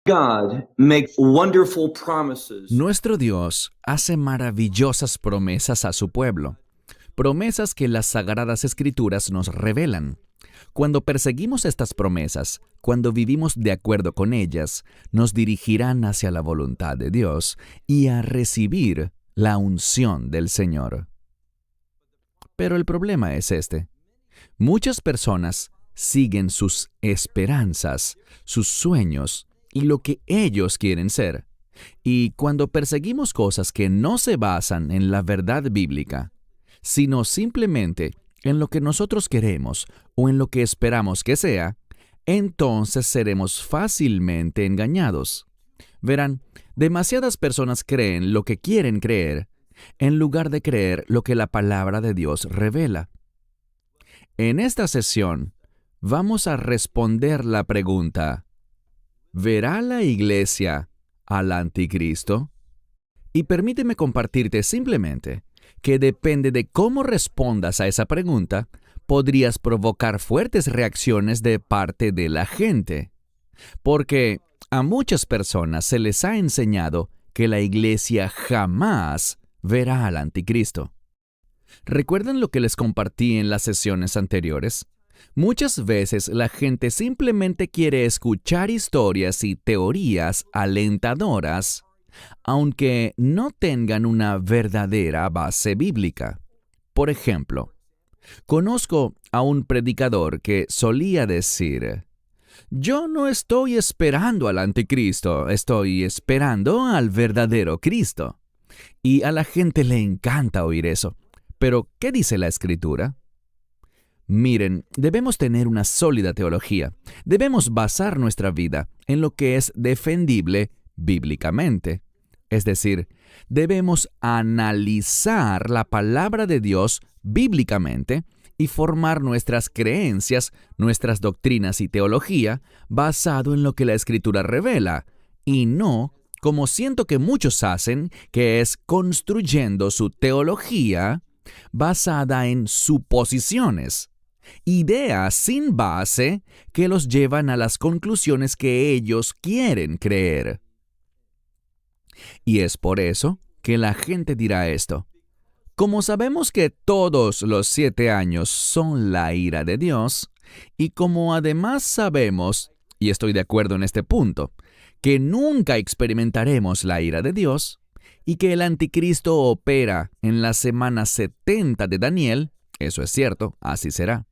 God makes wonderful promises. Nuestro Dios hace maravillosas promesas a su pueblo, promesas que las Sagradas Escrituras nos revelan. Cuando perseguimos estas promesas, cuando vivimos de acuerdo con ellas, nos dirigirán hacia la voluntad de Dios y a recibir la unción del Señor. Pero el problema es este. Muchas personas siguen sus esperanzas, sus sueños y lo que ellos quieren ser. Y cuando perseguimos cosas que no se basan en la verdad bíblica, sino simplemente en lo que nosotros queremos o en lo que esperamos que sea, entonces seremos fácilmente engañados. Verán, demasiadas personas creen lo que quieren creer, en lugar de creer lo que la palabra de Dios revela. En esta sesión, vamos a responder la pregunta: ¿verá la iglesia al anticristo? Y permíteme compartirte simplemente que depende de cómo respondas a esa pregunta, podrías provocar fuertes reacciones de parte de la gente. Porque a muchas personas se les ha enseñado que la iglesia jamás verá al anticristo. ¿Recuerdan lo que les compartí en las sesiones anteriores? Muchas veces la gente simplemente quiere escuchar historias y teorías alentadoras, aunque no tengan una verdadera base bíblica. Por ejemplo, conozco a un predicador que solía decir: yo no estoy esperando al anticristo, estoy esperando al verdadero Cristo. Y a la gente le encanta oír eso. Pero, ¿qué dice la Escritura? Miren, debemos tener una sólida teología. Debemos basar nuestra vida en lo que es defendible bíblicamente. Es decir, debemos analizar la palabra de Dios bíblicamente y formar nuestras creencias, nuestras doctrinas y teología basado en lo que la Escritura revela, y no como siento que muchos hacen, que es construyendo su teología basada en suposiciones, ideas sin base que los llevan a las conclusiones que ellos quieren creer. Y es por eso que la gente dirá esto: como sabemos que todos los 7 años son la ira de Dios, y como además sabemos, y estoy de acuerdo en este punto, que nunca experimentaremos la ira de Dios, y que el anticristo opera en la semana 70 de Daniel, eso es cierto, así será.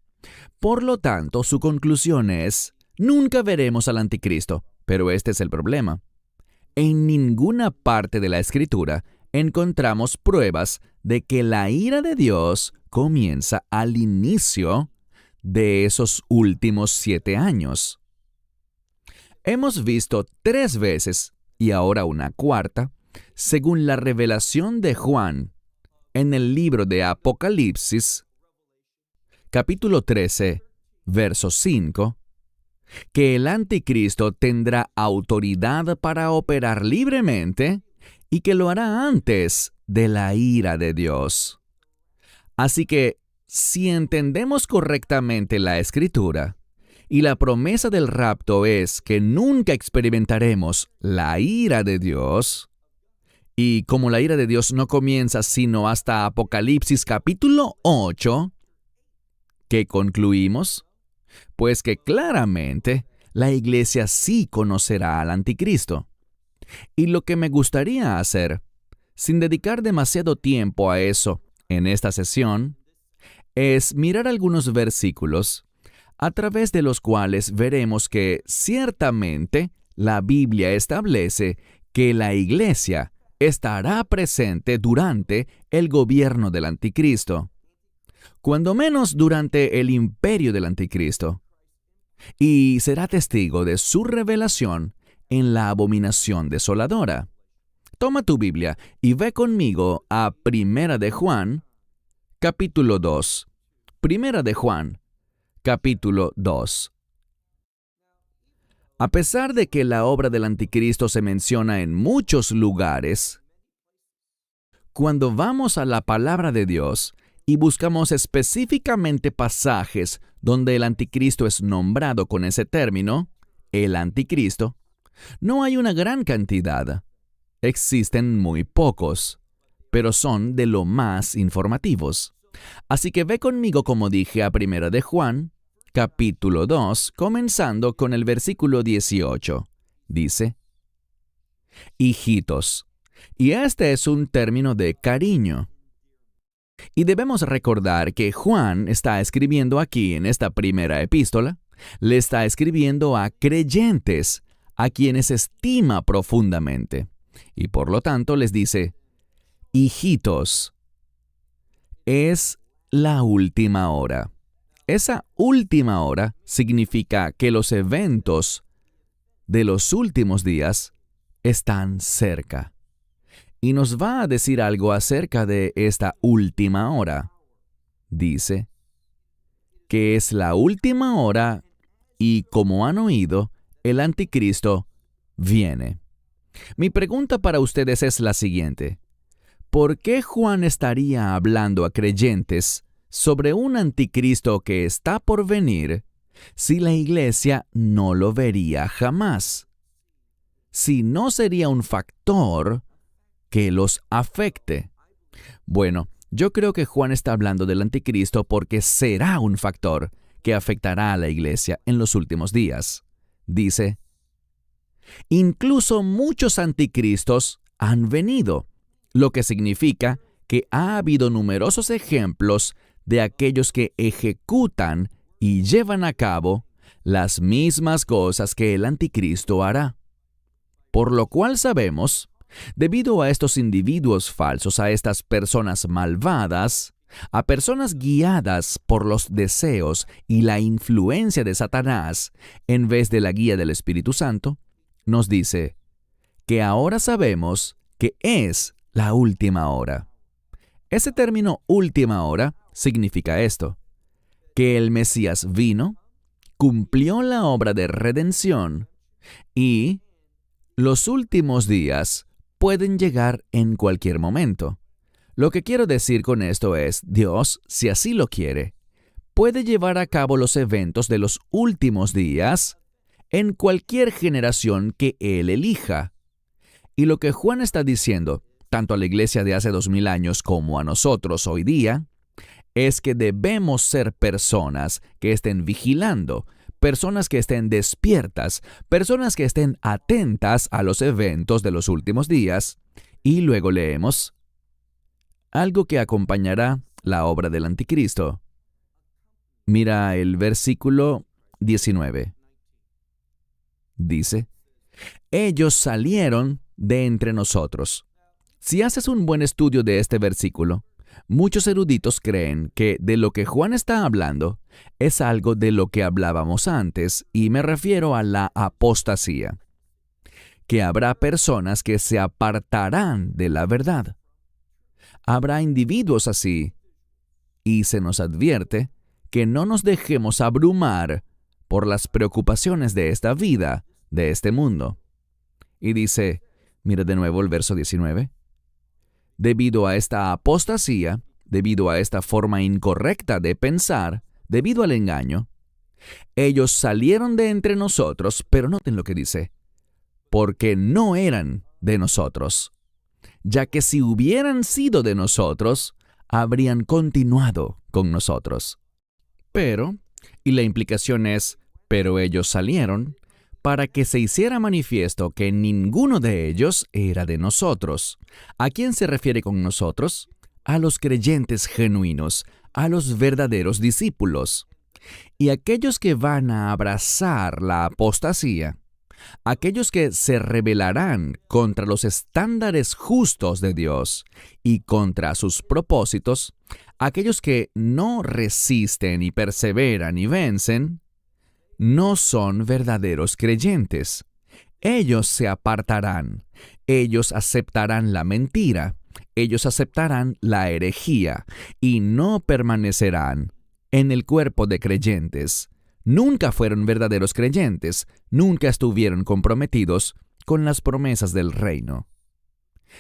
Por lo tanto, su conclusión es: nunca veremos al anticristo. Pero este es el problema. En ninguna parte de la Escritura encontramos pruebas de que la ira de Dios comienza al inicio de esos últimos 7 años. Hemos visto 3 veces, y ahora una cuarta, según la revelación de Juan, en el libro de Apocalipsis, capítulo 13, verso 5, que el anticristo tendrá autoridad para operar libremente y que lo hará antes de la ira de Dios. Así que, si entendemos correctamente la Escritura, y la promesa del rapto es que nunca experimentaremos la ira de Dios, y como la ira de Dios no comienza sino hasta Apocalipsis capítulo 8, ¿qué concluimos? Pues que claramente la iglesia sí conocerá al anticristo. Y lo que me gustaría hacer, sin dedicar demasiado tiempo a eso en esta sesión, es mirar algunos versículos a través de los cuales veremos que ciertamente la Biblia establece que la iglesia estará presente durante el gobierno del anticristo, cuando menos durante el imperio del anticristo, y será testigo de su revelación en la abominación desoladora. Toma tu Biblia y ve conmigo a Primera de Juan, capítulo 2. Primera de Juan, capítulo 2. A pesar de que la obra del anticristo se menciona en muchos lugares, cuando vamos a la palabra de Dios y buscamos específicamente pasajes donde el anticristo es nombrado con ese término, el anticristo, No hay una gran cantidad. Existen muy pocos, pero son de lo más informativos. Así que ve conmigo, como dije, a 1 de Juan, capítulo 2, comenzando con el versículo 18. Dice, hijitos. Y este es un término de cariño. Y debemos recordar que Juan está escribiendo aquí en esta primera epístola, le está escribiendo a creyentes, a quienes estima profundamente. Y por lo tanto les dice, hijitos, es la última hora. Esa última hora significa que los eventos de los últimos días están cerca. Y nos va a decir algo acerca de esta última hora. Dice que es la última hora y, como han oído, el anticristo viene. Mi pregunta para ustedes es la siguiente. ¿Por qué Juan estaría hablando a creyentes sobre un anticristo que está por venir si la iglesia no lo vería jamás? Si no sería un factor que los afecte. Bueno, yo creo que Juan está hablando del anticristo porque será un factor que afectará a la iglesia en los últimos días. Dice, incluso muchos anticristos han venido, lo que significa que ha habido numerosos ejemplos de aquellos que ejecutan y llevan a cabo las mismas cosas que el anticristo hará. Por lo cual sabemos, debido a estos individuos falsos, a estas personas malvadas, a personas guiadas por los deseos y la influencia de Satanás en vez de la guía del Espíritu Santo, nos dice que ahora sabemos que es la última hora. Ese término última hora significa esto, que el Mesías vino, cumplió la obra de redención y los últimos días pueden llegar en cualquier momento. Lo que quiero decir con esto es, Dios, si así lo quiere, puede llevar a cabo los eventos de los últimos días en cualquier generación que Él elija. Y lo que Juan está diciendo, tanto a la iglesia de hace 2000 años como a nosotros hoy día, es que debemos ser personas que estén vigilando, personas que estén despiertas, personas que estén atentas a los eventos de los últimos días. Y luego leemos algo que acompañará la obra del anticristo. Mira el versículo 19. Dice, ellos salieron de entre nosotros. Si haces un buen estudio de este versículo, muchos eruditos creen que de lo que Juan está hablando es algo de lo que hablábamos antes, y me refiero a la apostasía, que habrá personas que se apartarán de la verdad. Habrá individuos así, y se nos advierte que no nos dejemos abrumar por las preocupaciones de esta vida, de este mundo. Y dice, mira de nuevo el verso 19, debido a esta apostasía, debido a esta forma incorrecta de pensar, debido al engaño, ellos salieron de entre nosotros, pero noten lo que dice, porque no eran de nosotros, ya que si hubieran sido de nosotros, habrían continuado con nosotros. Pero, y la implicación es, pero ellos salieron, para que se hiciera manifiesto que ninguno de ellos era de nosotros. ¿A quién se refiere con nosotros? A los creyentes genuinos, a los verdaderos discípulos. Y aquellos que van a abrazar la apostasía, aquellos que se rebelarán contra los estándares justos de Dios y contra sus propósitos, aquellos que no resisten y perseveran y vencen, no son verdaderos creyentes. Ellos se apartarán, ellos aceptarán la mentira, ellos aceptarán la herejía y no permanecerán en el cuerpo de creyentes. Nunca fueron verdaderos creyentes, nunca estuvieron comprometidos con las promesas del reino.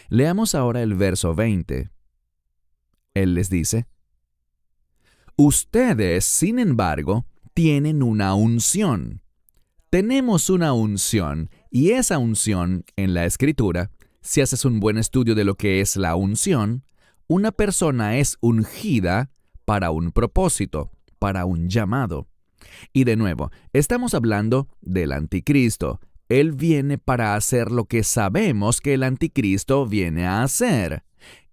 Leamos ahora el verso 20. Él les dice, ustedes, sin embargo, tienen una unción, Tenemos una unción, y esa unción en la Escritura, si haces un buen estudio de lo que es la unción, una persona es ungida para un propósito, para un llamado. Y de nuevo, estamos hablando del anticristo. Él viene para hacer lo que sabemos que el anticristo viene a hacer.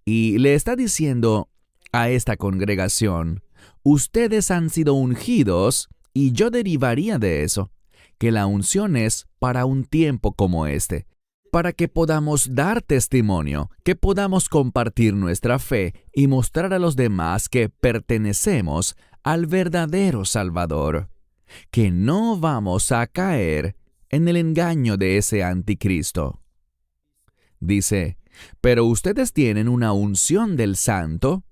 Y le está diciendo a esta congregación, ustedes han sido ungidos, y yo derivaría de eso, que la unción es para un tiempo como este, para que podamos dar testimonio, que podamos compartir nuestra fe y mostrar a los demás que pertenecemos al verdadero Salvador, que no vamos a caer en el engaño de ese anticristo. Dice, pero ustedes tienen una unción del Santo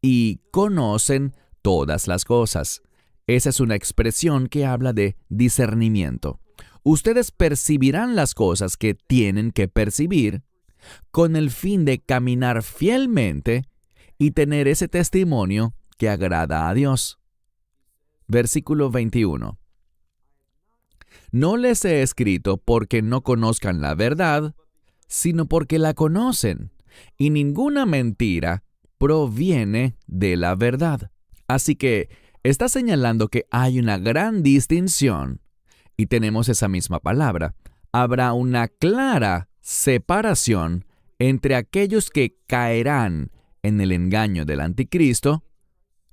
y conocen todas las cosas. Esa es una expresión que habla de discernimiento. Ustedes percibirán las cosas que tienen que percibir con el fin de caminar fielmente y tener ese testimonio que agrada a Dios. Versículo 21. No les he escrito porque no conozcan la verdad, sino porque la conocen, y ninguna mentira proviene de la verdad. Así que está señalando que hay una gran distinción, y tenemos esa misma palabra. Habrá una clara separación entre aquellos que caerán en el engaño del anticristo,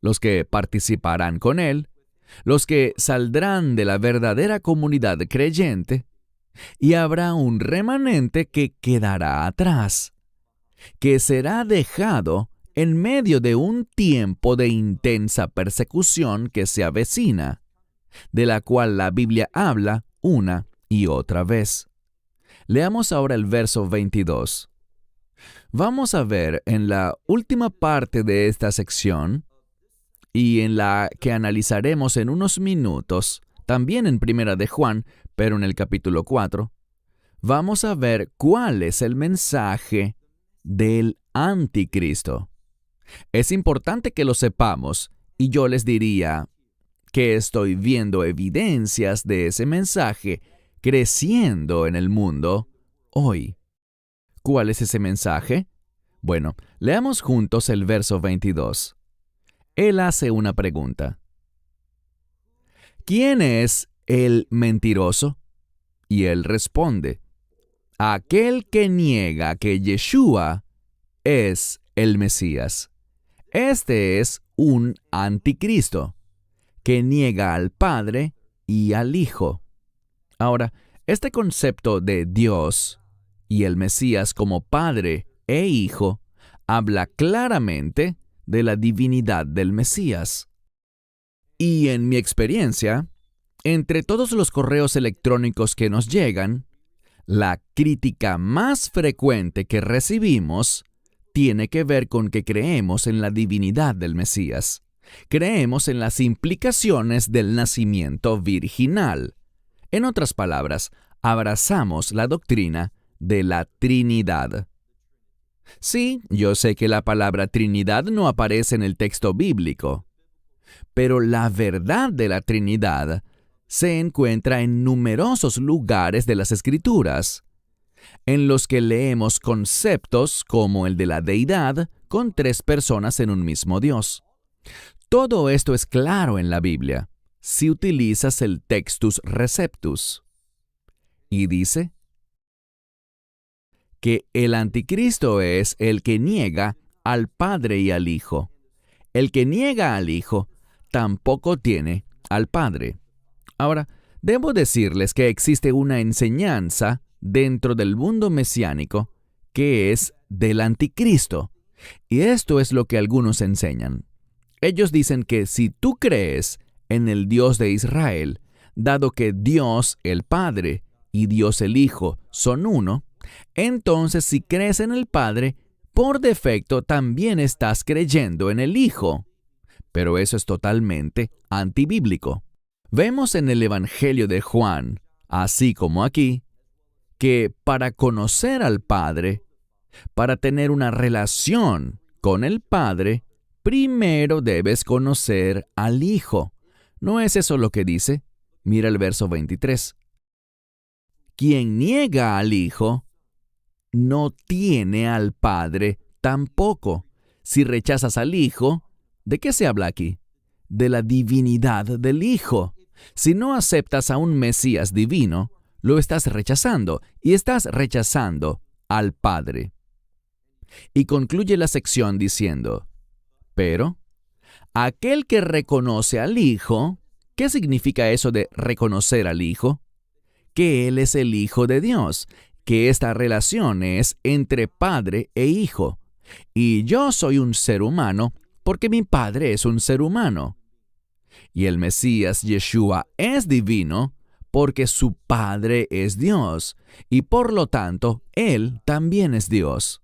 los que participarán con él, los que saldrán de la verdadera comunidad creyente, y habrá un remanente que quedará atrás, que será dejado en medio de un tiempo de intensa persecución que se avecina, de la cual la Biblia habla una y otra vez. Leamos ahora el verso 22. Vamos a ver en la última parte de esta sección, y en la que analizaremos en unos minutos, también en Primera de Juan, pero en el capítulo 4, vamos a ver cuál es el mensaje del anticristo. Es importante que lo sepamos, y yo les diría que estoy viendo evidencias de ese mensaje creciendo en el mundo hoy. ¿Cuál es ese mensaje? Bueno, leamos juntos el verso 22. Él hace una pregunta. ¿Quién es el mentiroso? Y él responde, aquel que niega que Yeshua es el Mesías. Este es un anticristo que niega al Padre y al Hijo. Ahora, este concepto de Dios y el Mesías como Padre e Hijo habla claramente de la divinidad del Mesías. Y en mi experiencia, entre todos los correos electrónicos que nos llegan, la crítica más frecuente que recibimos tiene que ver con que creemos en la divinidad del Mesías. Creemos en las implicaciones del nacimiento virginal. En otras palabras, abrazamos la doctrina de la Trinidad. Sí, yo sé que la palabra Trinidad no aparece en el texto bíblico, pero la verdad de la Trinidad se encuentra en numerosos lugares de las Escrituras, en los que leemos conceptos como el de la deidad con 3 personas en un mismo Dios. Todo esto es claro en la Biblia, si utilizas el Textus Receptus. Y dice que el anticristo es el que niega al Padre y al Hijo. El que niega al Hijo tampoco tiene al Padre. Ahora, debo decirles que existe una enseñanza dentro del mundo mesiánico que es del anticristo. Y esto es lo que algunos enseñan. Ellos dicen que si tú crees en el Dios de Israel, dado que Dios el Padre y Dios el Hijo son uno, entonces si crees en el Padre, por defecto también estás creyendo en el Hijo. Pero eso es totalmente antibíblico. Vemos en el Evangelio de Juan, así como aquí, que para conocer al Padre, para tener una relación con el Padre, primero debes conocer al Hijo. ¿No es eso lo que dice? Mira el verso 23. Quien niega al Hijo, no tiene al Padre tampoco. Si rechazas al Hijo, ¿de qué se habla aquí? De la divinidad del Hijo. Si no aceptas a un Mesías divino, lo estás rechazando y estás rechazando al Padre. Y concluye la sección diciendo, pero aquel que reconoce al Hijo, ¿qué significa eso de reconocer al Hijo? Que Él es el Hijo de Dios, que esta relación es entre Padre e Hijo. Y yo soy un ser humano porque mi Padre es un ser humano. Y el Mesías Yeshua es divino porque su Padre es Dios, y por lo tanto, Él también es Dios.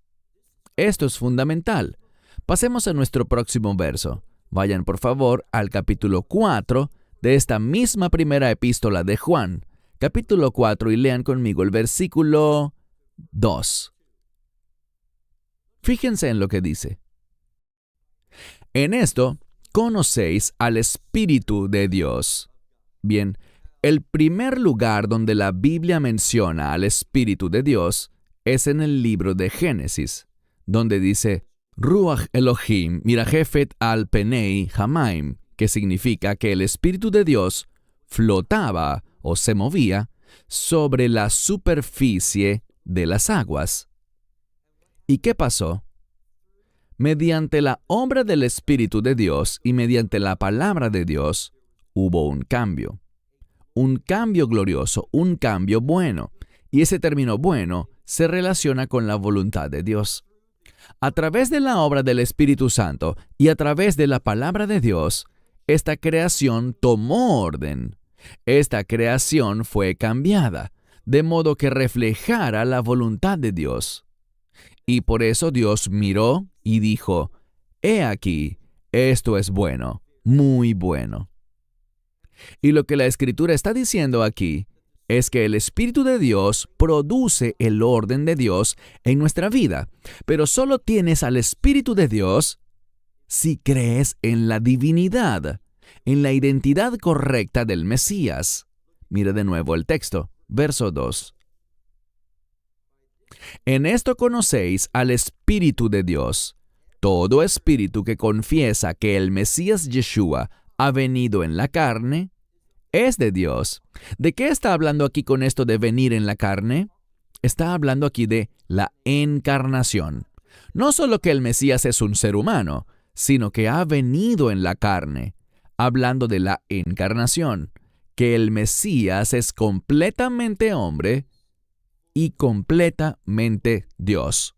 Esto es fundamental. Pasemos a nuestro próximo verso. Vayan por favor al capítulo 4 de esta misma primera epístola de Juan, capítulo 4, y lean conmigo el versículo 2. Fíjense en lo que dice. En esto conocéis al Espíritu de Dios. Bien, el primer lugar donde la Biblia menciona al Espíritu de Dios es en el libro de Génesis, donde dice Ruach Elohim mirajefet al penei hamaim, que significa que el Espíritu de Dios flotaba o se movía sobre la superficie de las aguas. ¿Y qué pasó? Mediante la obra del Espíritu de Dios y mediante la palabra de Dios, hubo un cambio glorioso, un cambio bueno. Y ese término bueno se relaciona con la voluntad de Dios. A través de la obra del Espíritu Santo y a través de la palabra de Dios, esta creación tomó orden. Esta creación fue cambiada, de modo que reflejara la voluntad de Dios. Y por eso Dios miró y dijo, «He aquí, esto es bueno, muy bueno». Y lo que la Escritura está diciendo aquí es que el Espíritu de Dios produce el orden de Dios en nuestra vida, pero solo tienes al Espíritu de Dios si crees en la divinidad, en la identidad correcta del Mesías. Mira de nuevo el texto, verso 2. En esto conocéis al Espíritu de Dios. Todo espíritu que confiesa que el Mesías Yeshua ha venido en la carne, es de Dios. ¿De qué está hablando aquí con esto de venir en la carne? Está hablando aquí de la encarnación. No solo que el Mesías es un ser humano, sino que ha venido en la carne, hablando de la encarnación, que el Mesías es completamente hombre y completamente Dios.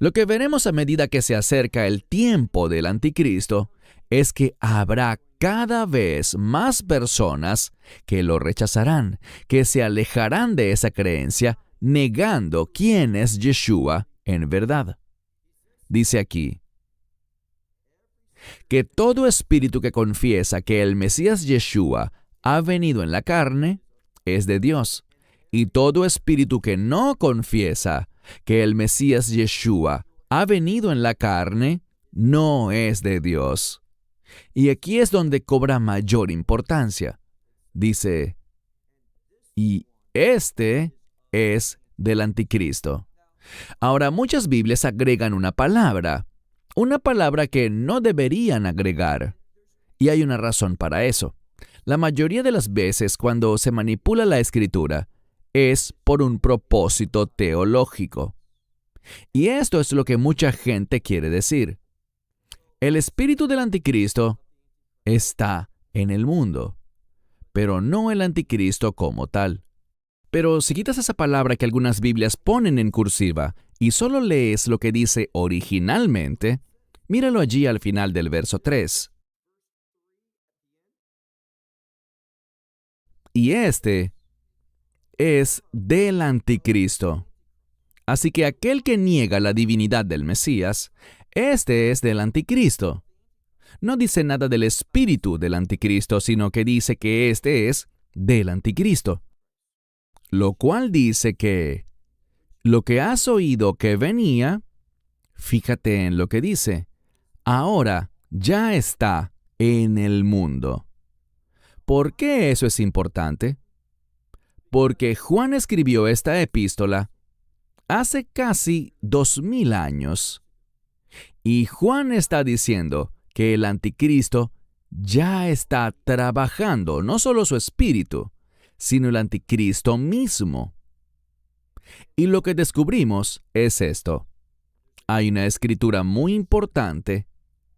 Lo que veremos a medida que se acerca el tiempo del anticristo es que habrá cada vez más personas que lo rechazarán, que se alejarán de esa creencia, negando quién es Yeshua en verdad. Dice aquí, que todo espíritu que confiesa que el Mesías Yeshua ha venido en la carne es de Dios, y todo espíritu que no confiesa que el Mesías Yeshua ha venido en la carne no es de Dios. Y aquí es donde cobra mayor importancia. Dice, y este es del anticristo. Ahora, muchas Biblias agregan una palabra que no deberían agregar. Y hay una razón para eso. La mayoría de las veces cuando se manipula la Escritura es por un propósito teológico. Y esto es lo que mucha gente quiere decir. El espíritu del anticristo está en el mundo, pero no el anticristo como tal. Pero si quitas esa palabra que algunas Biblias ponen en cursiva y solo lees lo que dice originalmente, míralo allí al final del verso 3. Y este es del anticristo. Así que aquel que niega la divinidad del Mesías, este es del anticristo. No dice nada del espíritu del anticristo, sino que dice que este es del anticristo. Lo cual dice que lo que has oído que venía, fíjate en lo que dice, ahora ya está en el mundo. ¿Por qué eso es importante? Porque Juan escribió esta epístola hace casi 2000 años. Y Juan está diciendo que el anticristo ya está trabajando, no solo su espíritu, sino el anticristo mismo. Y lo que descubrimos es esto. Hay una escritura muy importante.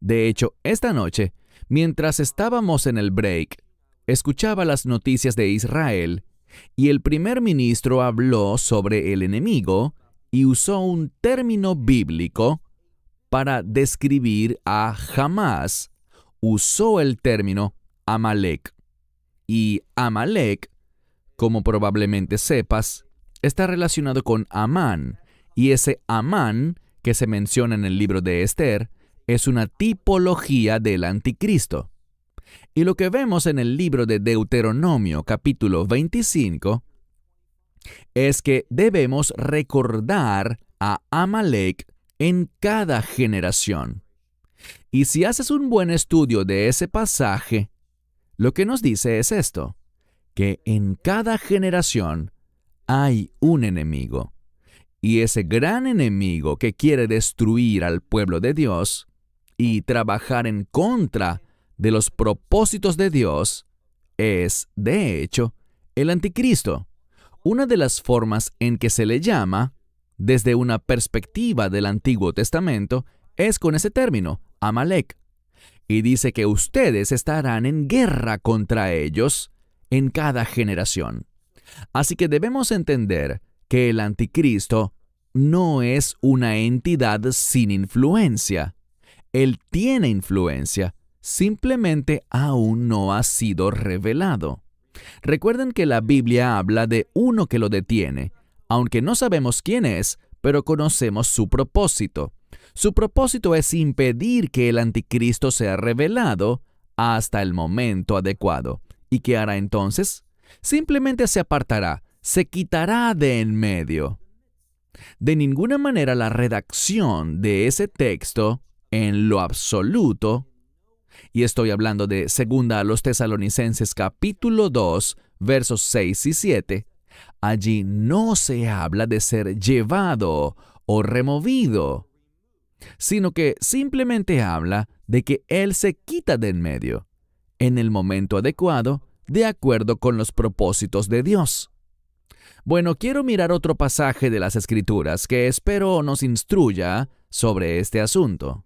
De hecho, esta noche, mientras estábamos en el break, escuchaba las noticias de Israel y el primer ministro habló sobre el enemigo y usó un término bíblico para describir a Hamás. Usó el término Amalek. Y Amalek, como probablemente sepas, está relacionado con Amán. Y ese Amán, que se menciona en el libro de Esther, es una tipología del anticristo. Y lo que vemos en el libro de Deuteronomio, capítulo 25, es que debemos recordar a Amalek en cada generación. Y si haces un buen estudio de ese pasaje, lo que nos dice es esto, que en cada generación hay un enemigo. Y ese gran enemigo que quiere destruir al pueblo de Dios y trabajar en contra de los propósitos de Dios es, de hecho, el anticristo. Una de las formas en que se le llama, desde una perspectiva del Antiguo Testamento, es con ese término, Amalek. Y dice que ustedes estarán en guerra contra ellos en cada generación. Así que debemos entender que el anticristo no es una entidad sin influencia. Él tiene influencia, simplemente aún no ha sido revelado. Recuerden que la Biblia habla de uno que lo detiene, aunque no sabemos quién es, pero conocemos su propósito. Su propósito es impedir que el anticristo sea revelado hasta el momento adecuado. ¿Y qué hará entonces? Simplemente se apartará, se quitará de en medio. De ninguna manera la redacción de ese texto, en lo absoluto, y estoy hablando de 2 a los Tesalonicenses capítulo 2, versos 6 y 7, allí no se habla de ser llevado o removido, sino que simplemente habla de que Él se quita de en medio, en el momento adecuado, de acuerdo con los propósitos de Dios. Bueno, quiero mirar otro pasaje de las Escrituras que espero nos instruya sobre este asunto.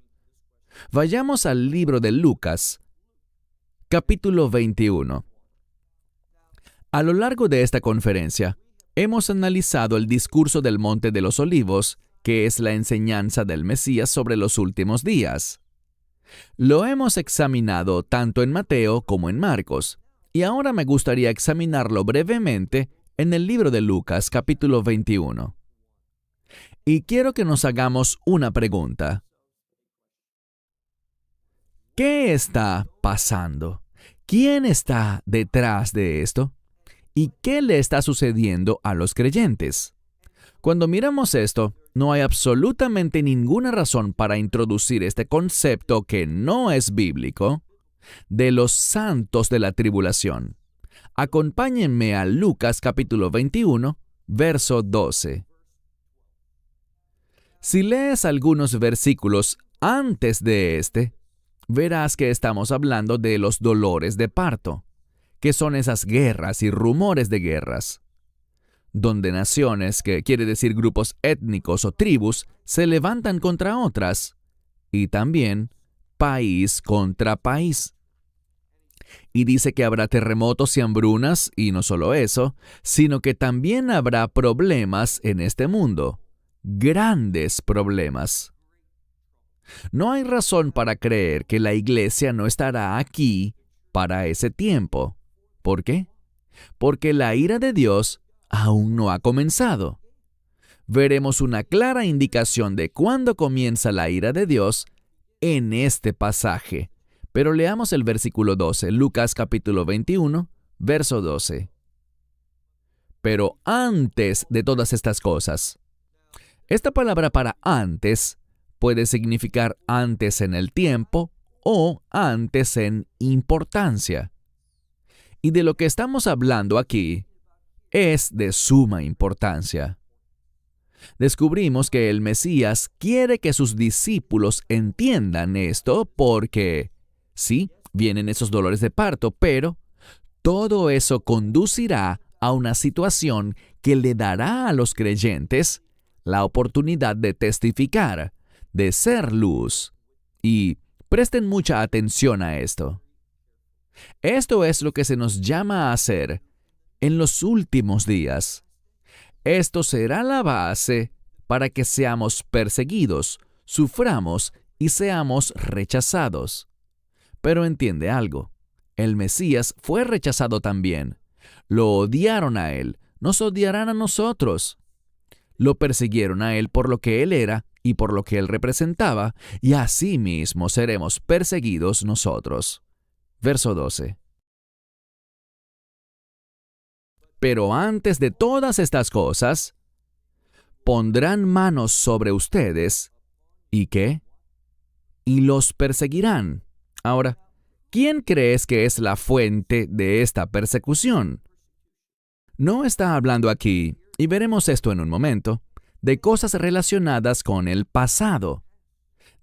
Vayamos al libro de Lucas, capítulo 21. A lo largo de esta conferencia, hemos analizado el discurso del Monte de los Olivos, que es la enseñanza del Mesías sobre los últimos días. Lo hemos examinado tanto en Mateo como en Marcos, y ahora me gustaría examinarlo brevemente en el libro de Lucas, capítulo 21. Y quiero que nos hagamos una pregunta. ¿Qué está pasando? ¿Quién está detrás de esto? ¿Y qué le está sucediendo a los creyentes? Cuando miramos esto, no hay absolutamente ninguna razón para introducir este concepto que no es bíblico de los santos de la tribulación. Acompáñenme a Lucas capítulo 21, verso 12. Si lees algunos versículos antes de este, verás que estamos hablando de los dolores de parto, que son esas guerras y rumores de guerras, donde naciones, que quiere decir grupos étnicos o tribus, se levantan contra otras, y también país contra país. Y dice que habrá terremotos y hambrunas, y no solo eso, sino que también habrá problemas en este mundo, grandes problemas. No hay razón para creer que la iglesia no estará aquí para ese tiempo. ¿Por qué? Porque la ira de Dios aún no ha comenzado. Veremos una clara indicación de cuándo comienza la ira de Dios en este pasaje. Pero leamos el versículo 12, Lucas capítulo 21, verso 12. Pero antes de todas estas cosas. Esta palabra para antes puede significar antes en el tiempo o antes en importancia. Y de lo que estamos hablando aquí es de suma importancia. Descubrimos que el Mesías quiere que sus discípulos entiendan esto porque, sí, vienen esos dolores de parto, pero todo eso conducirá a una situación que le dará a los creyentes la oportunidad de testificar, de ser luz. Y presten mucha atención a esto. Esto es lo que se nos llama a hacer en los últimos días. Esto será la base para que seamos perseguidos, suframos y seamos rechazados. Pero entiende algo, el Mesías fue rechazado también. Lo odiaron a él, nos odiarán a nosotros. Lo persiguieron a él por lo que él era y por lo que él representaba, y así mismo seremos perseguidos nosotros. Verso 12. Pero antes de todas estas cosas, pondrán manos sobre ustedes, ¿y qué? Y los perseguirán. Ahora, ¿quién crees que es la fuente de esta persecución? No está hablando aquí, y veremos esto en un momento, de cosas relacionadas con el pasado,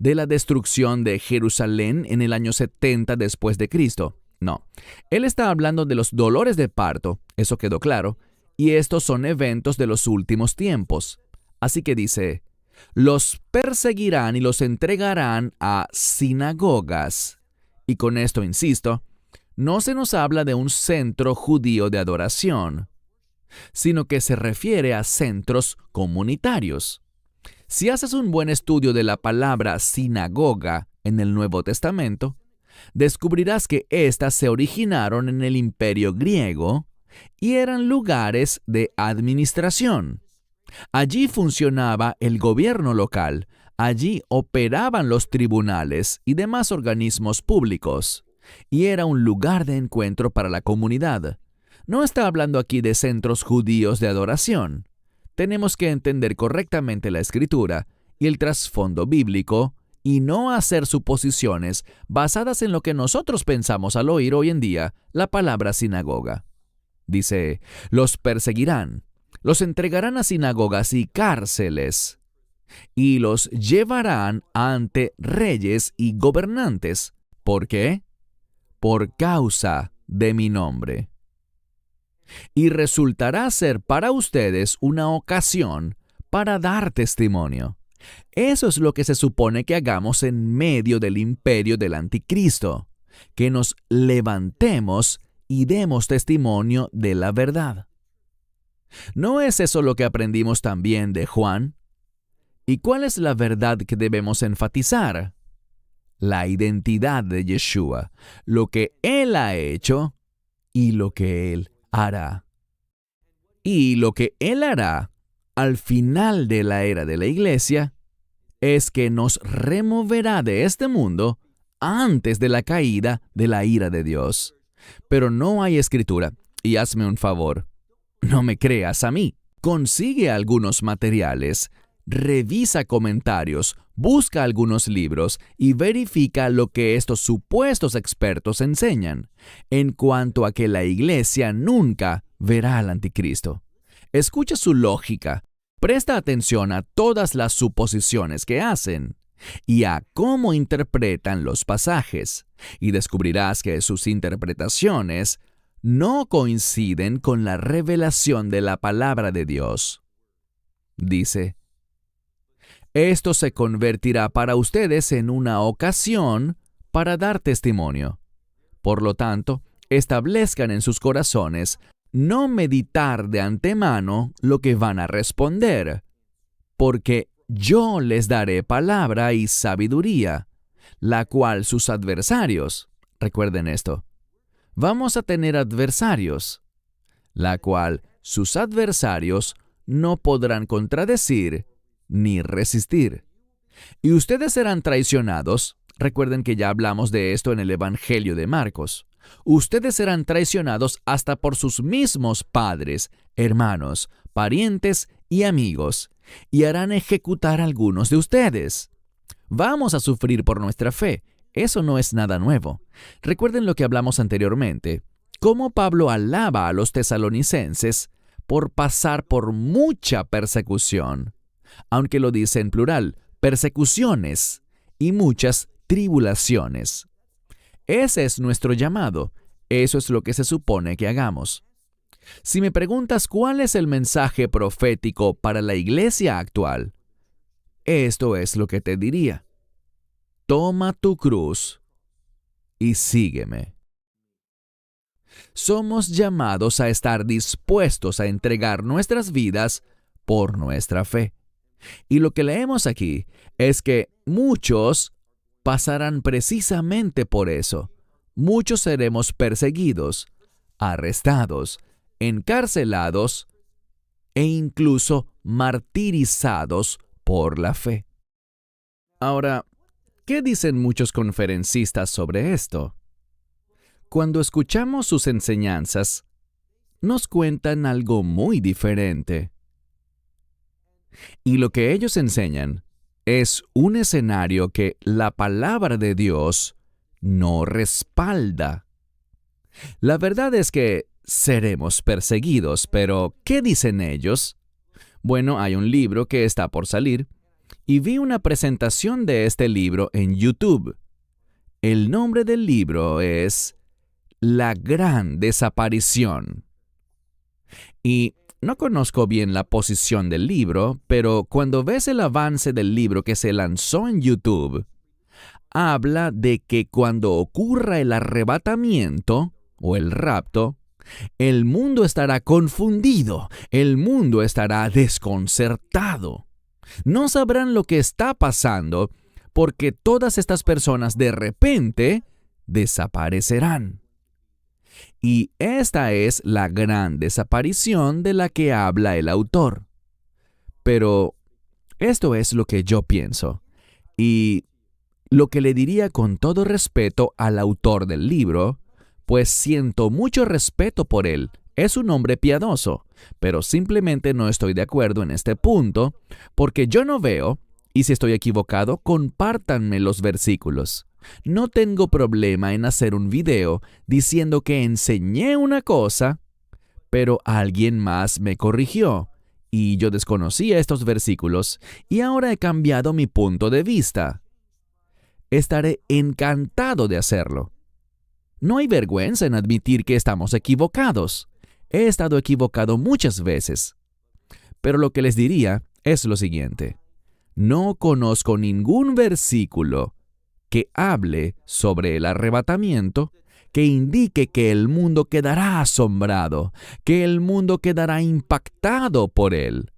de la destrucción de Jerusalén en el año 70 después de Cristo. No, él está hablando de los dolores de parto, eso quedó claro, y estos son eventos de los últimos tiempos. Así que dice, los perseguirán y los entregarán a sinagogas. Y con esto insisto, no se nos habla de un centro judío de adoración, sino que se refiere a centros comunitarios. Si haces un buen estudio de la palabra sinagoga en el Nuevo Testamento, descubrirás que éstas se originaron en el Imperio griego y eran lugares de administración. Allí funcionaba el gobierno local, allí operaban los tribunales y demás organismos públicos, y era un lugar de encuentro para la comunidad. No está hablando aquí de centros judíos de adoración. Tenemos que entender correctamente la Escritura y el trasfondo bíblico y no hacer suposiciones basadas en lo que nosotros pensamos al oír hoy en día la palabra sinagoga. Dice, los perseguirán, los entregarán a sinagogas y cárceles, y los llevarán ante reyes y gobernantes. ¿Por qué? Por causa de mi nombre. Y resultará ser para ustedes una ocasión para dar testimonio. Eso es lo que se supone que hagamos en medio del imperio del anticristo, que nos levantemos y demos testimonio de la verdad. ¿No es eso lo que aprendimos también de Juan? ¿Y cuál es la verdad que debemos enfatizar? La identidad de Yeshua, lo que Él ha hecho y lo que Él hará. Y lo que Él hará al final de la era de la iglesia es que nos removerá de este mundo antes de la caída de la ira de Dios. Pero no hay escritura, y hazme un favor, no me creas a mí. Consigue algunos materiales, revisa comentarios, busca algunos libros y verifica lo que estos supuestos expertos enseñan en cuanto a que la iglesia nunca verá al anticristo. Escucha su lógica, presta atención a todas las suposiciones que hacen y a cómo interpretan los pasajes, y descubrirás que sus interpretaciones no coinciden con la revelación de la palabra de Dios. Dice, esto se convertirá para ustedes en una ocasión para dar testimonio. Por lo tanto, establezcan en sus corazones no meditar de antemano lo que van a responder, porque yo les daré palabra y sabiduría, la cual sus adversarios, recuerden esto, vamos a tener adversarios, la cual sus adversarios no podrán contradecir ni resistir. Y ustedes serán traicionados. Recuerden que ya hablamos de esto en el Evangelio de Marcos. Ustedes serán traicionados hasta por sus mismos padres, hermanos, parientes y amigos, y harán ejecutar a algunos de ustedes. Vamos a sufrir por nuestra fe. Eso no es nada nuevo. Recuerden lo que hablamos anteriormente. cómo Pablo alaba a los tesalonicenses por pasar por mucha persecución, aunque lo dice en plural, persecuciones y muchas tribulaciones. Ese es nuestro llamado. Eso es lo que se supone que hagamos. Si me preguntas cuál es el mensaje profético para la iglesia actual, esto es lo que te diría. Toma tu cruz y sígueme. Somos llamados a estar dispuestos a entregar nuestras vidas por nuestra fe. Y lo que leemos aquí es que muchos pasarán precisamente por eso. Muchos seremos perseguidos, arrestados, encarcelados e incluso martirizados por la fe. Ahora, ¿qué dicen muchos conferencistas sobre esto? Cuando escuchamos sus enseñanzas, nos cuentan algo muy diferente. Y lo que ellos enseñan es un escenario que la palabra de Dios no respalda. La verdad es que seremos perseguidos, pero ¿qué dicen ellos? Bueno, hay un libro que está por salir y vi una presentación de este libro en YouTube. El nombre del libro es La Gran Desaparición. Y no conozco bien la posición del libro, pero cuando ves el avance del libro que se lanzó en YouTube, habla de que cuando ocurra el arrebatamiento o el rapto, el mundo estará confundido, el mundo estará desconcertado. No sabrán lo que está pasando porque todas estas personas de repente desaparecerán. Y esta es la gran desaparición de la que habla el autor. Pero esto es lo que yo pienso. Y lo que le diría con todo respeto al autor del libro, pues siento mucho respeto por él. Es un hombre piadoso, pero simplemente no estoy de acuerdo en este punto, porque yo no veo, y si estoy equivocado, compártanme los versículos. No tengo problema en hacer un video diciendo que enseñé una cosa, pero alguien más me corrigió, y yo desconocía estos versículos, y ahora he cambiado mi punto de vista. Estaré encantado de hacerlo. No hay vergüenza en admitir que estamos equivocados. He estado equivocado muchas veces. Pero lo que les diría es lo siguiente. No conozco ningún versículo que hable sobre el arrebatamiento, que indique que el mundo quedará asombrado, que el mundo quedará impactado por él.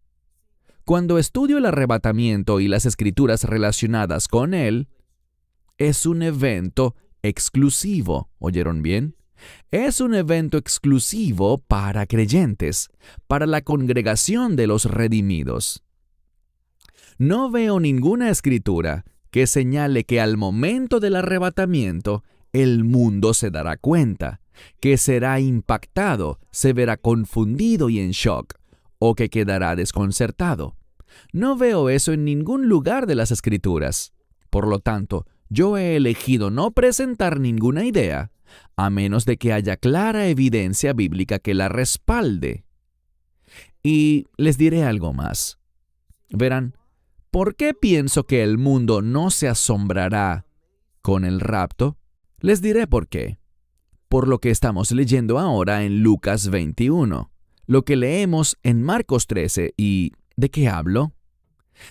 Cuando estudio el arrebatamiento y las escrituras relacionadas con él, es un evento exclusivo, ¿oyeron bien? Es un evento exclusivo para creyentes, para la congregación de los redimidos. No veo ninguna escritura que señale que al momento del arrebatamiento el mundo se dará cuenta, que será impactado, se verá confundido y en shock, o que quedará desconcertado. No veo eso en ningún lugar de las escrituras. Por lo tanto, yo he elegido no presentar ninguna idea, a menos de que haya clara evidencia bíblica que la respalde. Y les diré algo más. Verán, ¿por qué pienso que el mundo no se asombrará con el rapto? Les diré por qué. Por lo que estamos leyendo ahora en Lucas 21, lo que leemos en Marcos 13, ¿y de qué hablo?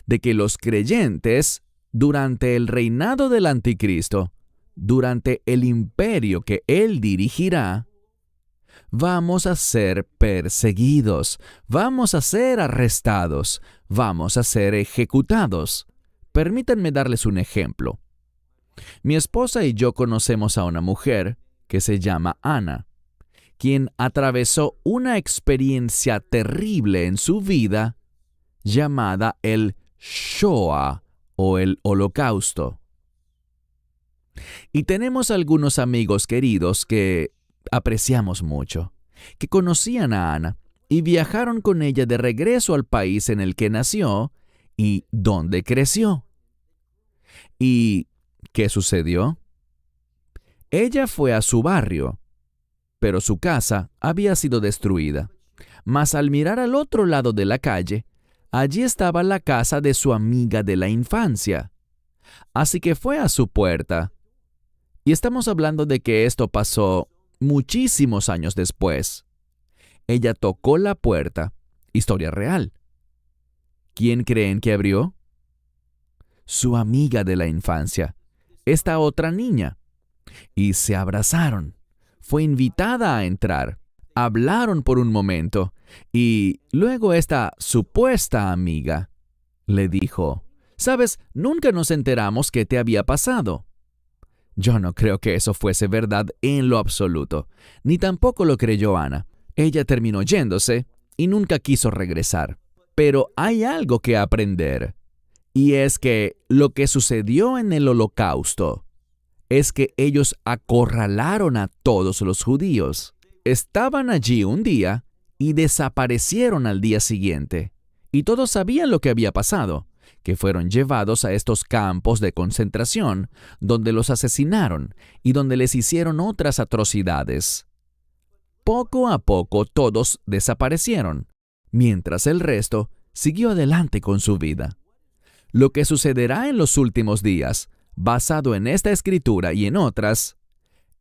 De que los creyentes, durante el reinado del anticristo, durante el imperio que él dirigirá, vamos a ser perseguidos, vamos a ser arrestados, vamos a ser ejecutados. Permítanme darles un ejemplo. Mi esposa y yo conocemos a una mujer que se llama Ana, quien atravesó una experiencia terrible en su vida llamada el Shoah o el Holocausto. Y tenemos algunos amigos queridos que apreciamos mucho, que conocían a Ana y viajaron con ella de regreso al país en el que nació y donde creció. ¿Y qué sucedió? Ella fue a su barrio, pero su casa había sido destruida. Mas al mirar al otro lado de la calle, allí estaba la casa de su amiga de la infancia. Así que fue a su puerta. Y estamos hablando de que esto pasó muchísimos años después. Ella tocó la puerta. Historia real. ¿Quién creen que abrió? Su amiga de la infancia, esta otra niña. Y se abrazaron. Fue invitada a entrar. Hablaron por un momento. Y luego esta supuesta amiga le dijo: «¿Sabes? Nunca nos enteramos qué te había pasado». Yo no creo que eso fuese verdad en lo absoluto, ni tampoco lo creyó Ana. Ella terminó yéndose y nunca quiso regresar. Pero hay algo que aprender, y es que lo que sucedió en el Holocausto es que ellos acorralaron a todos los judíos. Estaban allí un día y desaparecieron al día siguiente. Y todos sabían lo que había pasado, que fueron llevados a estos campos de concentración, donde los asesinaron y donde les hicieron otras atrocidades. Poco a poco todos desaparecieron, mientras el resto siguió adelante con su vida. Lo que sucederá en los últimos días, basado en esta escritura y en otras,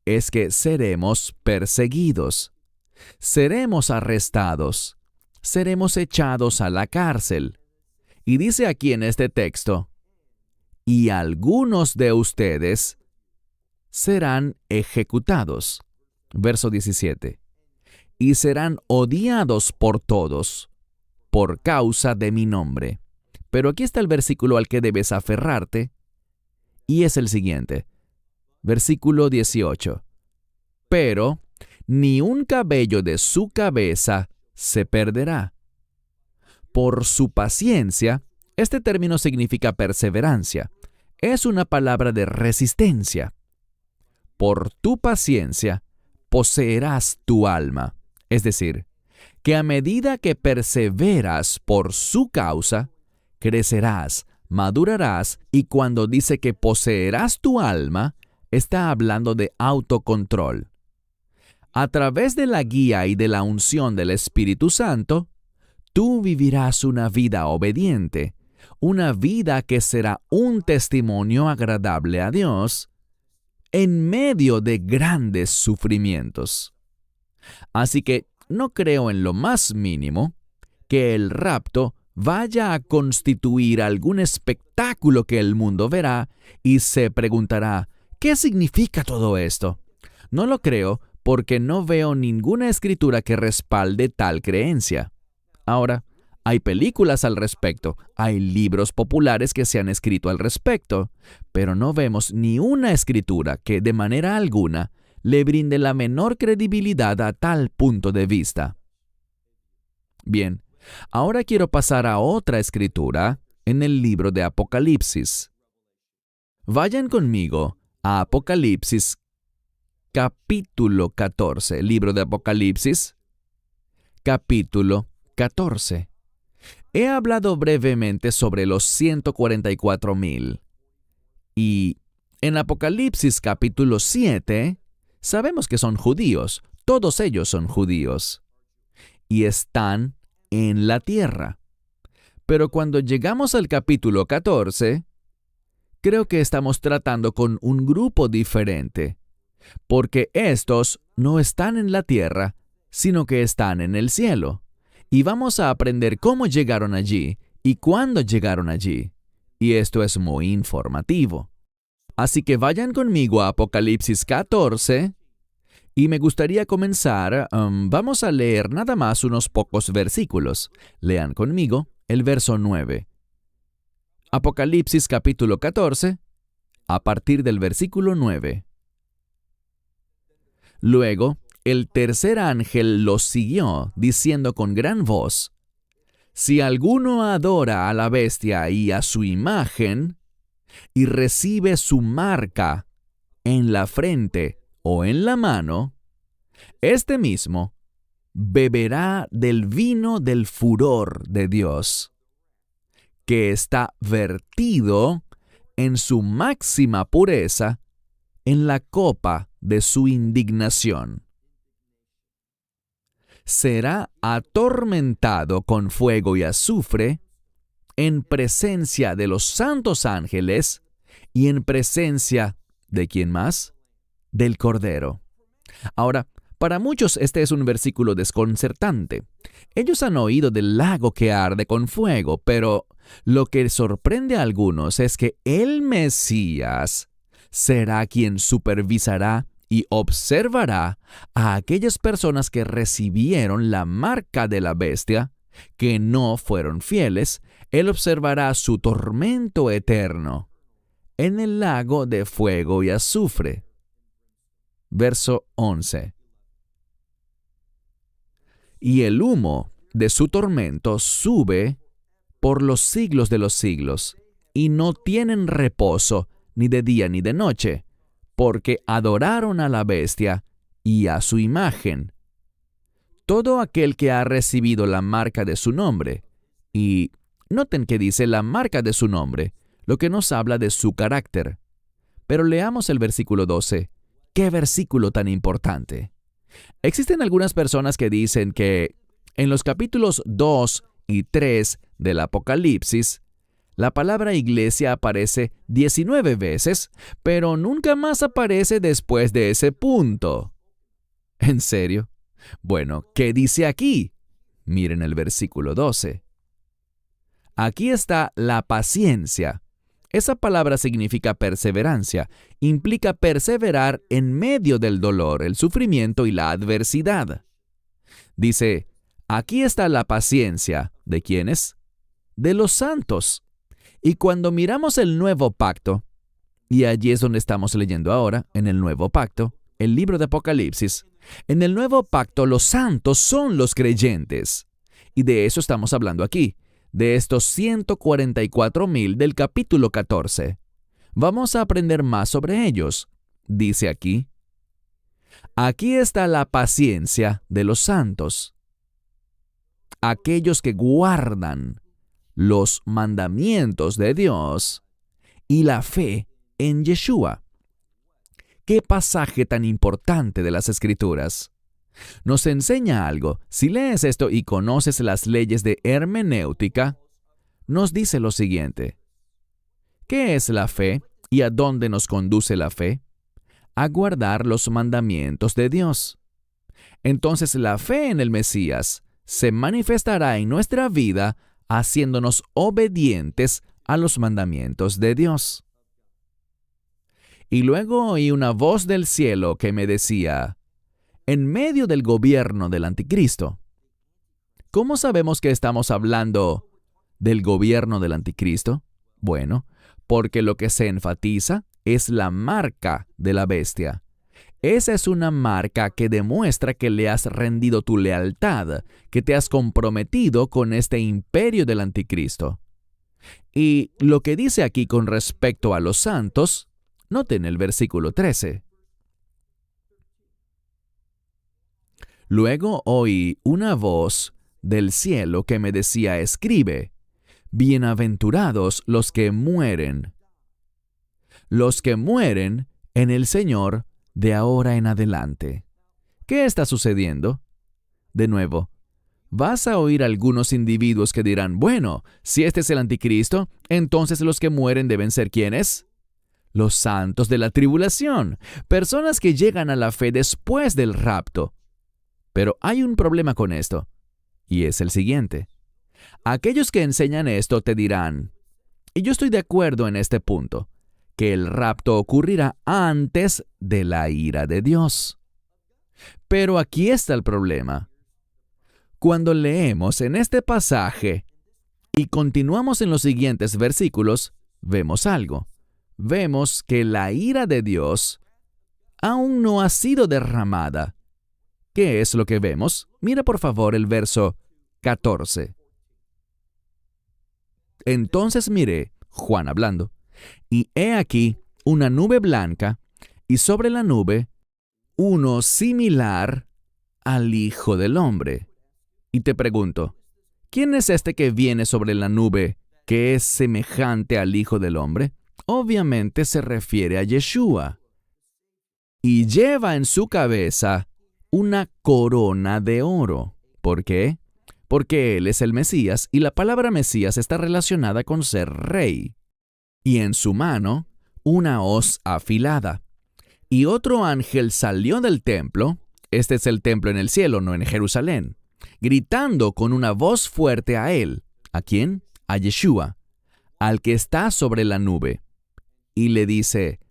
es que seremos perseguidos, seremos arrestados, seremos echados a la cárcel. Y dice aquí en este texto: «Y algunos de ustedes serán ejecutados». Verso 17. «Y serán odiados por todos, por causa de mi nombre». Pero aquí está el versículo al que debes aferrarte, y es el siguiente. Versículo 18. «Pero ni un cabello de su cabeza se perderá». Por su paciencia, este término significa perseverancia. Es una palabra de resistencia. Por tu paciencia poseerás tu alma. Es decir, que a medida que perseveras por su causa, crecerás, madurarás, y cuando dice que poseerás tu alma, está hablando de autocontrol. A través de la guía y de la unción del Espíritu Santo, tú vivirás una vida obediente, una vida que será un testimonio agradable a Dios en medio de grandes sufrimientos. Así que no creo en lo más mínimo que el rapto vaya a constituir algún espectáculo que el mundo verá y se preguntará: ¿qué significa todo esto? No lo creo porque no veo ninguna escritura que respalde tal creencia. Ahora, hay películas al respecto, hay libros populares que se han escrito al respecto, pero no vemos ni una escritura que de manera alguna le brinde la menor credibilidad a tal punto de vista. Bien, ahora quiero pasar a otra escritura en el libro de Apocalipsis. Vayan conmigo a Apocalipsis capítulo 14, libro de Apocalipsis, capítulo 14. He hablado brevemente sobre los 144,000. Y en Apocalipsis capítulo 7, sabemos que son judíos, todos ellos son judíos, y están en la tierra. Pero cuando llegamos al capítulo 14, creo que estamos tratando con un grupo diferente, porque estos no están en la tierra, sino que están en el cielo. Y vamos a aprender cómo llegaron allí y cuándo llegaron allí. Y esto es muy informativo. Así que vayan conmigo a Apocalipsis 14 y me gustaría comenzar. Vamos a leer nada más unos pocos versículos. Lean conmigo el verso 9. Apocalipsis capítulo 14, a partir del versículo 9. Luego, el tercer ángel los siguió, diciendo con gran voz: «Si alguno adora a la bestia y a su imagen, y recibe su marca en la frente o en la mano, este mismo beberá del vino del furor de Dios, que está vertido en su máxima pureza en la copa de su indignación». será atormentado con fuego y azufre en presencia de los santos ángeles y en presencia ¿de quién más? Del Cordero. Ahora, para muchos este es un versículo desconcertante. Ellos han oído del lago que arde con fuego, pero lo que sorprende a algunos es que el Mesías será quien supervisará y observará a aquellas personas que recibieron la marca de la bestia, que no fueron fieles. Él observará su tormento eterno en el lago de fuego y azufre. Verso 11. Y el humo de su tormento sube por los siglos de los siglos, y no tienen reposo ni de día ni de noche, porque adoraron a la bestia y a su imagen. Todo aquel que ha recibido la marca de su nombre, y noten que dice la marca de su nombre, lo que nos habla de su carácter. Pero leamos el versículo 12. ¡Qué versículo tan importante! Existen algunas personas que dicen que en los capítulos 2 y 3 del Apocalipsis, la palabra iglesia aparece 19 veces, pero nunca más aparece después de ese punto. ¿En serio? Bueno, ¿qué dice aquí? Miren el versículo 12. Aquí está la paciencia. Esa palabra significa perseverancia, implica perseverar en medio del dolor, el sufrimiento y la adversidad. Dice, aquí está la paciencia, ¿de quiénes? De los santos. Y cuando miramos el nuevo pacto, y allí es donde estamos leyendo ahora, en el nuevo pacto, el libro de Apocalipsis, en el nuevo pacto los santos son los creyentes. Y de eso estamos hablando aquí, de estos 144,000 del capítulo 14. Vamos a aprender más sobre ellos. Dice aquí, aquí está la paciencia de los santos, aquellos que guardan los mandamientos de Dios y la fe en Yeshua. ¿Qué pasaje tan importante de las Escrituras? Nos enseña algo. Si lees esto y conoces las leyes de hermenéutica, nos dice lo siguiente. ¿Qué es la fe y a dónde nos conduce la fe? A guardar los mandamientos de Dios. Entonces la fe en el Mesías se manifestará en nuestra vida haciéndonos obedientes a los mandamientos de Dios. Y luego oí una voz del cielo que me decía, en medio del gobierno del anticristo. ¿Cómo sabemos que estamos hablando del gobierno del anticristo? Bueno, porque lo que se enfatiza es la marca de la bestia. Esa es una marca que demuestra que le has rendido tu lealtad, que te has comprometido con este imperio del anticristo. Y lo que dice aquí con respecto a los santos, noten el versículo 13. Luego oí una voz del cielo que me decía, escribe, bienaventurados los que mueren en el Señor de ahora en adelante. ¿Qué está sucediendo? De nuevo, vas a oír algunos individuos que dirán, bueno, si este es el anticristo, entonces los que mueren deben ser ¿quiénes? Los santos de la tribulación, personas que llegan a la fe después del rapto. Pero hay un problema con esto, y es el siguiente. Aquellos que enseñan esto te dirán, y yo estoy de acuerdo en este punto, que el rapto ocurrirá antes de la ira de Dios. Pero aquí está el problema. Cuando leemos en este pasaje y continuamos en los siguientes versículos, vemos algo. Vemos que la ira de Dios aún no ha sido derramada. ¿Qué es lo que vemos? Mira por favor el verso 14. Entonces miré, Juan hablando, y he aquí una nube blanca, y sobre la nube uno similar al Hijo del Hombre. Y te pregunto, ¿quién es este que viene sobre la nube que es semejante al Hijo del Hombre? Obviamente se refiere a Yeshua. Y lleva en su cabeza una corona de oro. ¿Por qué? Porque Él es el Mesías y la palabra Mesías está relacionada con ser rey. Y en su mano, una hoz afilada. Y otro ángel salió del templo, este es el templo en el cielo, no en Jerusalén, gritando con una voz fuerte a él. ¿A quién? A Yeshua, al que está sobre la nube. Y le dice,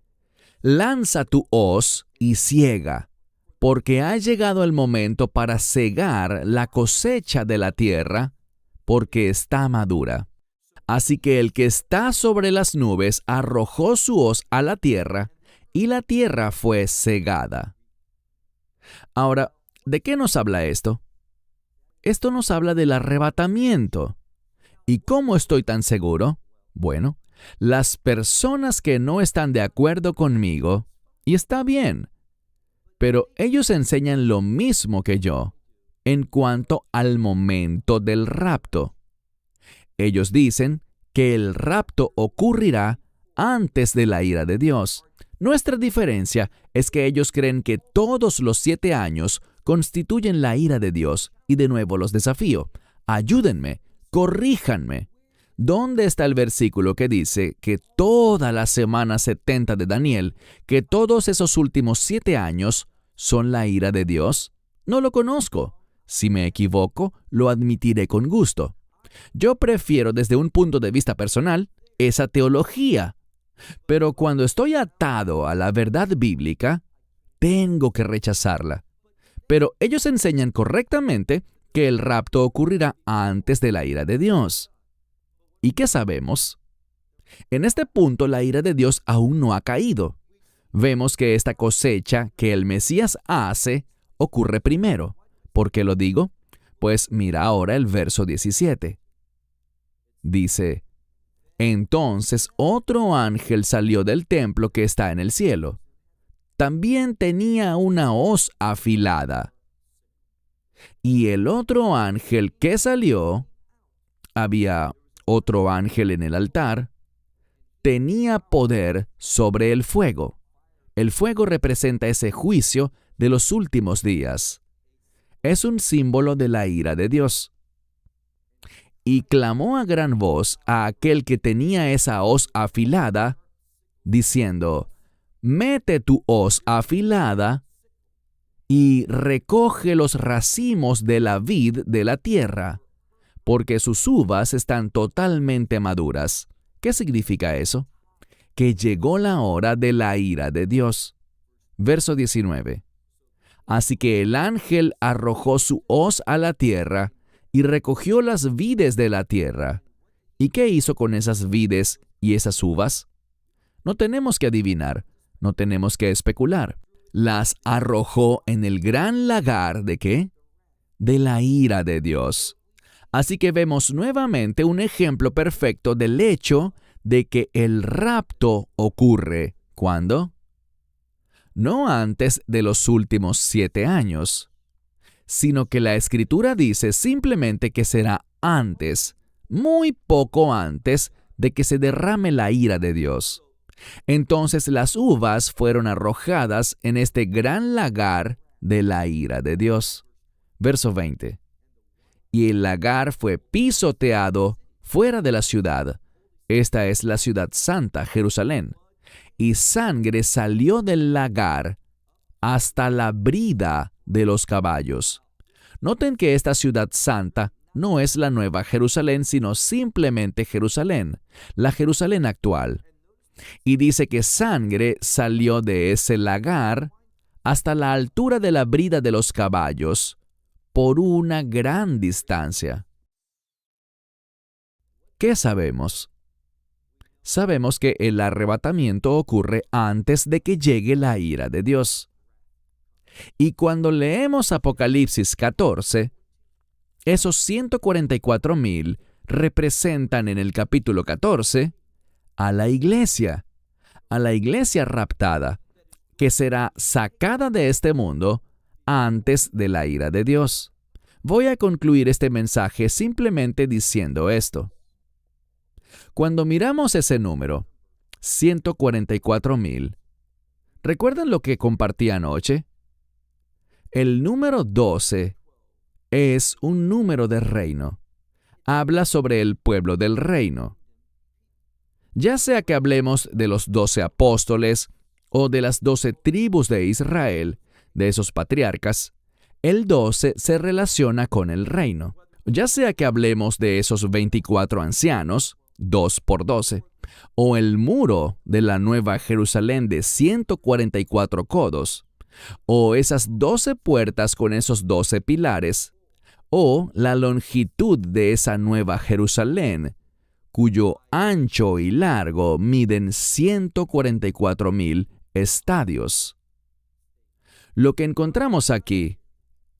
lanza tu hoz y ciega, porque ha llegado el momento para cegar la cosecha de la tierra, porque está madura. Así que el que está sobre las nubes arrojó su hoz a la tierra, y la tierra fue cegada. Ahora, ¿de qué nos habla esto? Esto nos habla del arrebatamiento. ¿Y cómo estoy tan seguro? Bueno, las personas que no están de acuerdo conmigo, y está bien, pero ellos enseñan lo mismo que yo en cuanto al momento del rapto. Ellos dicen que el rapto ocurrirá antes de la ira de Dios. Nuestra diferencia es que ellos creen que todos los 7 años constituyen la ira de Dios, y de nuevo los desafío. Ayúdenme, corríjanme. ¿Dónde está el versículo que dice que toda la semana 70 de Daniel, que todos esos últimos 7 años son la ira de Dios? No lo conozco. Si me equivoco, lo admitiré con gusto. Yo prefiero desde un punto de vista personal esa teología. Pero cuando estoy atado a la verdad bíblica, tengo que rechazarla. Pero ellos enseñan correctamente que el rapto ocurrirá antes de la ira de Dios. ¿Y qué sabemos? En este punto la ira de Dios aún no ha caído. Vemos que esta cosecha que el Mesías hace ocurre primero. ¿Por qué lo digo? Pues mira ahora el verso 17. Dice, entonces otro ángel salió del templo que está en el cielo. También tenía una hoz afilada. Y el otro ángel que salió, había otro ángel en el altar, tenía poder sobre el fuego. El fuego representa ese juicio de los últimos días. Es un símbolo de la ira de Dios. Y clamó a gran voz a aquel que tenía esa hoz afilada, diciendo, mete tu hoz afilada y recoge los racimos de la vid de la tierra, porque sus uvas están totalmente maduras. ¿Qué significa eso? Que llegó la hora de la ira de Dios. Verso 19. Así que el ángel arrojó su hoz a la tierra y recogió las vides de la tierra. ¿Y qué hizo con esas vides y esas uvas? No tenemos que adivinar, no tenemos que especular. Las arrojó en el gran lagar ¿de qué? De la ira de Dios. Así que vemos nuevamente un ejemplo perfecto del hecho de que el rapto ocurre. ¿Cuándo? No antes de los últimos 7 años, sino que la Escritura dice simplemente que será antes, muy poco antes de que se derrame la ira de Dios. Entonces las uvas fueron arrojadas en este gran lagar de la ira de Dios. Verso 20. Y el lagar fue pisoteado fuera de la ciudad. Esta es la ciudad santa, Jerusalén. Y sangre salió del lagar hasta la brida de los caballos. Noten que esta ciudad santa no es la nueva Jerusalén, sino simplemente Jerusalén, la Jerusalén actual. Y dice que sangre salió de ese lagar hasta la altura de la brida de los caballos, por una gran distancia. ¿Qué sabemos? Sabemos que el arrebatamiento ocurre antes de que llegue la ira de Dios. Y cuando leemos Apocalipsis 14, esos 144,000 representan en el capítulo 14 a la iglesia raptada, que será sacada de este mundo antes de la ira de Dios. Voy a concluir este mensaje simplemente diciendo esto. Cuando miramos ese número, 144,000, ¿recuerdan lo que compartí anoche? El número 12 es un número de reino. Habla sobre el pueblo del reino. Ya sea que hablemos de los 12 apóstoles o de las 12 tribus de Israel, de esos patriarcas, el 12 se relaciona con el reino. Ya sea que hablemos de esos 24 ancianos, 2 por 12, o el muro de la Nueva Jerusalén de 144 codos, o esas 12 puertas con esos 12 pilares, o la longitud de esa Nueva Jerusalén, cuyo ancho y largo miden 144,000 estadios. Lo que encontramos aquí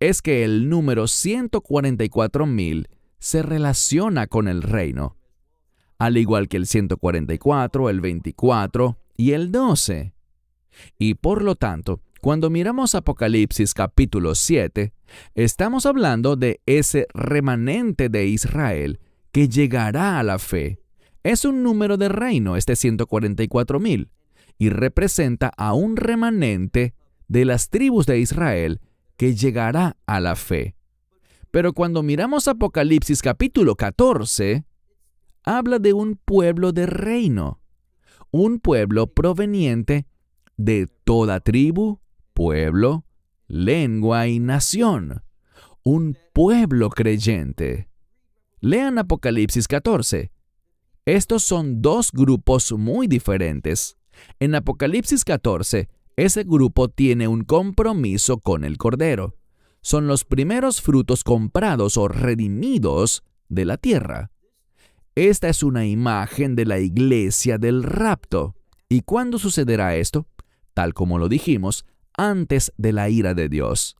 es que el número 144,000 se relaciona con el reino, al igual que el 144, el 24 y el 12. Y por lo tanto, cuando miramos Apocalipsis capítulo 7, estamos hablando de ese remanente de Israel que llegará a la fe. Es un número de reino, este 144,000, y representa a un remanente de las tribus de Israel que llegará a la fe. Pero cuando miramos Apocalipsis capítulo 14, habla de un pueblo de reino, un pueblo proveniente de toda tribu, pueblo, lengua y nación, un pueblo creyente. Lean Apocalipsis 14. Estos son dos grupos muy diferentes. En Apocalipsis 14, ese grupo tiene un compromiso con el Cordero. Son los primeros frutos comprados o redimidos de la tierra. Esta es una imagen de la iglesia del rapto. ¿Y cuándo sucederá esto? Tal como lo dijimos, antes de la ira de Dios.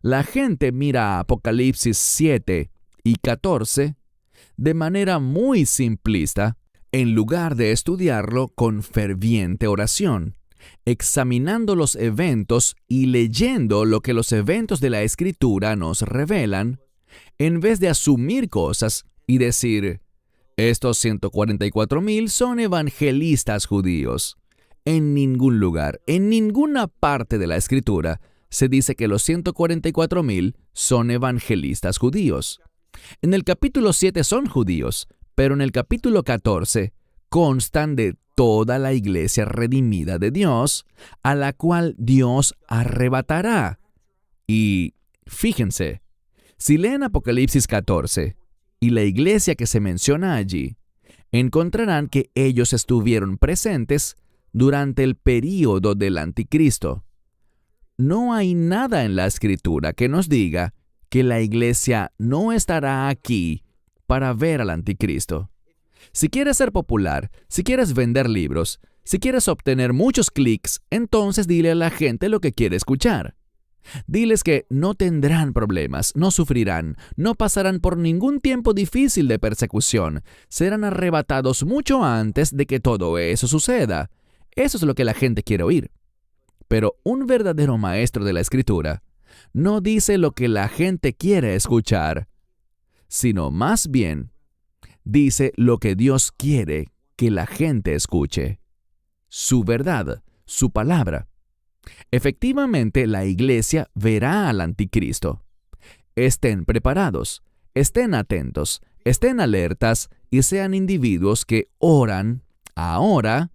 La gente mira Apocalipsis 7 y 14 de manera muy simplista, en lugar de estudiarlo con ferviente oración, examinando los eventos y leyendo lo que los eventos de la Escritura nos revelan, en vez de asumir cosas y decir, estos 144,000 son evangelistas judíos. En ningún lugar, en ninguna parte de la Escritura, se dice que los 144,000 son evangelistas judíos. En el capítulo 7 son judíos, pero en el capítulo 14 constan de toda la iglesia redimida de Dios, a la cual Dios arrebatará. Y fíjense, si leen Apocalipsis 14 y la iglesia que se menciona allí, encontrarán que ellos estuvieron presentes durante el período del anticristo. No hay nada en la Escritura que nos diga que la iglesia no estará aquí para ver al anticristo. Si quieres ser popular, si quieres vender libros, si quieres obtener muchos clics, entonces dile a la gente lo que quiere escuchar. Diles que no tendrán problemas, no sufrirán, no pasarán por ningún tiempo difícil de persecución, serán arrebatados mucho antes de que todo eso suceda. Eso es lo que la gente quiere oír. Pero un verdadero maestro de la Escritura no dice lo que la gente quiere escuchar, sino más bien dice lo que Dios quiere que la gente escuche. Su verdad, su palabra. Efectivamente, la iglesia verá al anticristo. Estén preparados, estén atentos, estén alertas y sean individuos que oran ahora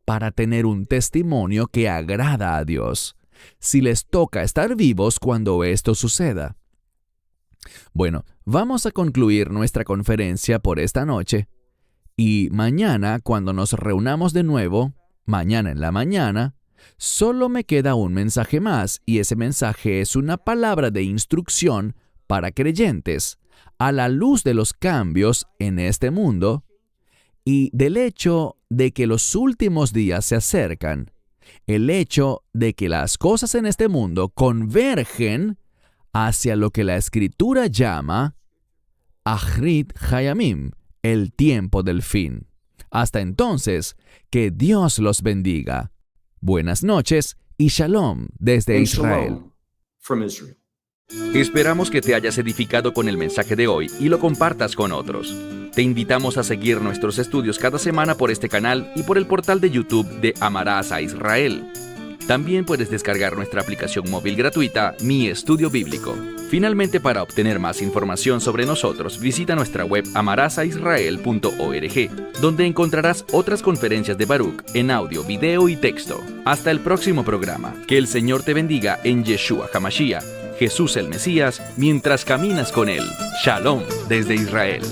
para tener un testimonio que agrada a Dios, si les toca estar vivos cuando esto suceda. Bueno, vamos a concluir nuestra conferencia por esta noche y mañana, cuando nos reunamos de nuevo, mañana en la mañana, solo me queda un mensaje más y ese mensaje es una palabra de instrucción para creyentes a la luz de los cambios en este mundo y del hecho de que los últimos días se acercan, el hecho de que las cosas en este mundo convergen hacia lo que la Escritura llama Ahrit Hayamim, el tiempo del fin. Hasta entonces, que Dios los bendiga. Buenas noches y Shalom desde And Israel. shalom from Israel. Esperamos que te hayas edificado con el mensaje de hoy y lo compartas con otros. Te invitamos a seguir nuestros estudios cada semana por este canal y por el portal de YouTube de Amarás a Israel. También puedes descargar nuestra aplicación móvil gratuita Mi Estudio Bíblico. Finalmente, para obtener más información sobre nosotros, visita nuestra web amarasaisrael.org, donde encontrarás otras conferencias de Baruch en audio, video y texto. Hasta el próximo programa. Que el Señor te bendiga en Yeshua HaMashiach, Jesús el Mesías, mientras caminas con Él. Shalom desde Israel.